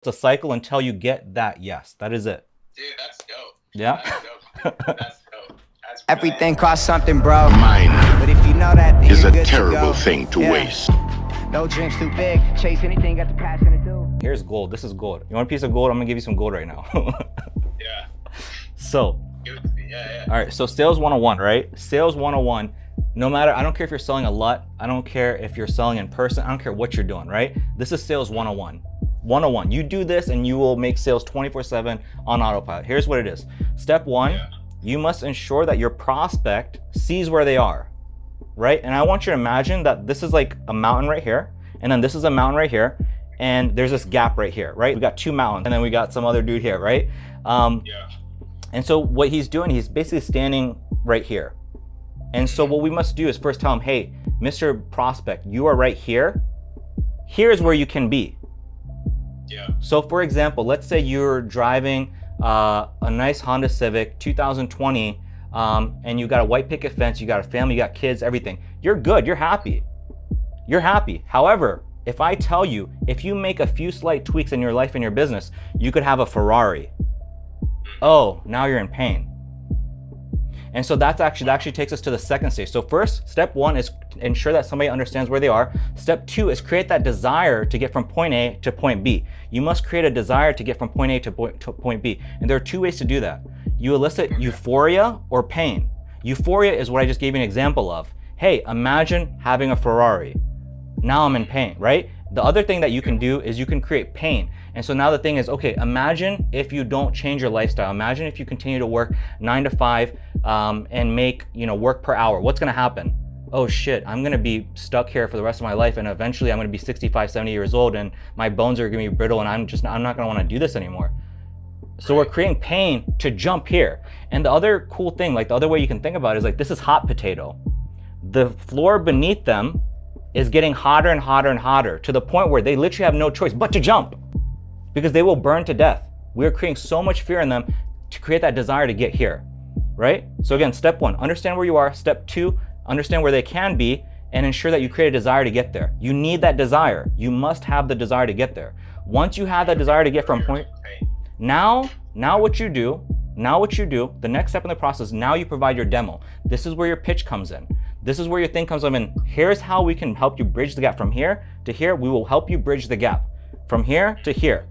It's a cycle until you get that yes. That is it. Dude, that's dope. Yeah. That's dope. That's dope. That's Everything costs something, bro. Mine But if you know that, then is you're a good to terrible go. thing to Yeah. waste. No dreams too big. Chase anything, got the passion to do. Here's gold. This is gold. You want a piece of gold? I'm gonna give you some gold right now. Yeah. So, Give it to me. Yeah. all right. So sales 101, right? Sales 101. No matter, I don't care if you're selling a LUT. I don't care if you're selling in person. I don't care what you're doing, right? This is sales 101. 101. You do this and you will make sales 24/7 on autopilot. Here's what it is. Step one, Yeah. you must ensure that your prospect sees where they are, right? And I want you to imagine that this is like a mountain right here, and then this is a mountain right here, and there's this gap right here, right? We got two mountains, and then we got some other dude here, right? Yeah. And so what he's doing, he's basically standing right here. And so what we must do is first tell him, hey, Mr. Prospect, you are right here. Here's where you can be. Yeah. So for example, let's say you're driving a nice Honda Civic 2020, and you got a white picket fence, you got a family, you got kids, everything. You're good, you're happy. You're happy. However, if I tell you, if you make a few slight tweaks in your life and your business, you could have a Ferrari. Oh, now you're in pain. And so that actually takes us to the second stage. So first, step one is ensure that somebody understands where they are. Step two is create that desire to get from point A to point B. You must create a desire to get from point A to point B. And there are two ways to do that. You elicit euphoria or pain. Euphoria is what I just gave you an example of. Hey, imagine having a Ferrari. Now I'm in pain, right? The other thing that you can do is you can create pain. And so now the thing is, okay, imagine if you don't change your lifestyle. Imagine if you continue to work 9 to 5 and make, work per hour. What's gonna happen? Oh shit, I'm gonna be stuck here for the rest of my life, and eventually I'm gonna be 65, 70 years old, and my bones are gonna be brittle, and I'm not gonna wanna do this anymore. So we're creating pain to jump here. And the other cool thing, like the other way you can think about it is like, this is hot potato. The floor beneath them is getting hotter and hotter and hotter to the point where they literally have no choice but to jump, because they will burn to death. We're creating so much fear in them to create that desire to get here, right? So again, step one, understand where you are. Step two, understand where they can be and ensure that you create a desire to get there. You need that desire. You must have the desire to get there. Once you have that desire to get from point, now what you do, the next step in the process, now you provide your demo. This is where your pitch comes in. This is where your thing comes in. Here's how we can help you bridge the gap from here to here. We will help you bridge the gap from here to here.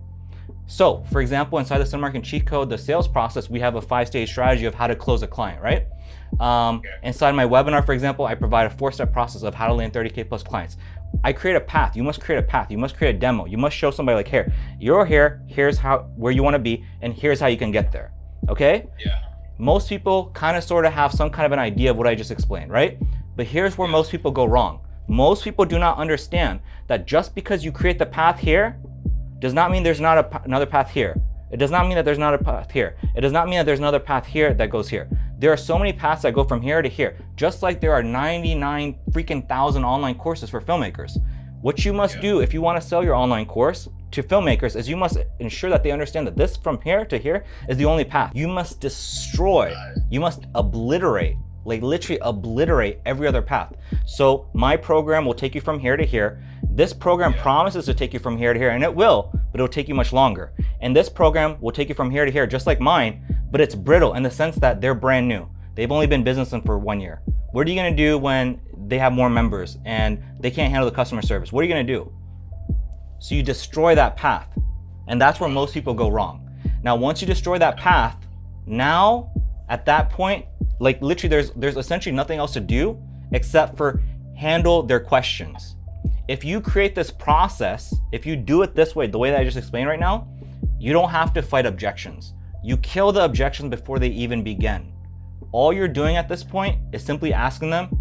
So for example, inside the Sun Marketing Cheat Code, the sales process, we have a 5-stage strategy of how to close a client, right? Inside my webinar, for example, I provide a 4-step process of how to land 30K plus clients. I create a path. You must create a path. You must create a demo. You must show somebody like, here, you're here, here's where you want to be, and here's how you can get there. Okay? Yeah. Most people kind of sort of have some kind of an idea of what I just explained, right? But here's where most people go wrong. Most people do not understand that just because you create the path here does not mean there's not another path here. It does not mean that there's not a path here. It does not mean that there's another path here that goes here. There are so many paths that go from here to here, just like there are 99 freaking thousand online courses for filmmakers. What you must do if you want to sell your online course to filmmakers is you must ensure that they understand that this from here to here is the only path. You must destroy, you must obliterate, like literally obliterate every other path. So my program will take you from here to here. This program promises to take you from here to here, and it will, but it'll take you much longer. And this program will take you from here to here, just like mine, but it's brittle in the sense that they're brand new. They've only been businessing for 1 year. What are you gonna do when they have more members and they can't handle the customer service? What are you gonna do? So you destroy that path. And that's where most people go wrong. Now, once you destroy that path, now at that point, like literally there's essentially nothing else to do except for handle their questions. If you create this process, if you do it this way, the way that I just explained right now, you don't have to fight objections. You kill the objections before they even begin. All you're doing at this point is simply asking them,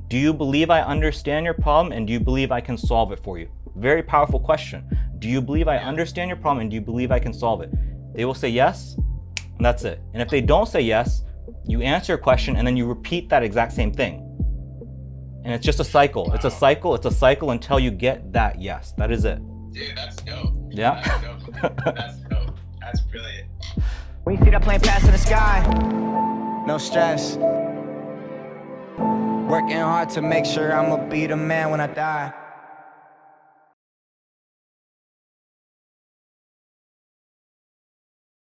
do you believe I understand your problem, and do you believe I can solve it for you? Very powerful question. Do you believe I understand your problem, and do you believe I can solve it? They will say yes, and that's it. And if they don't say yes, you answer a question and then you repeat that exact same thing. And it's just a cycle. It's a cycle until you get that yes. That is it. Dude, that's dope. Yeah. That's dope. That's dope. That's brilliant. When you see that plane pass in the sky, no stress. Working hard to make sure I'ma be the man when I die.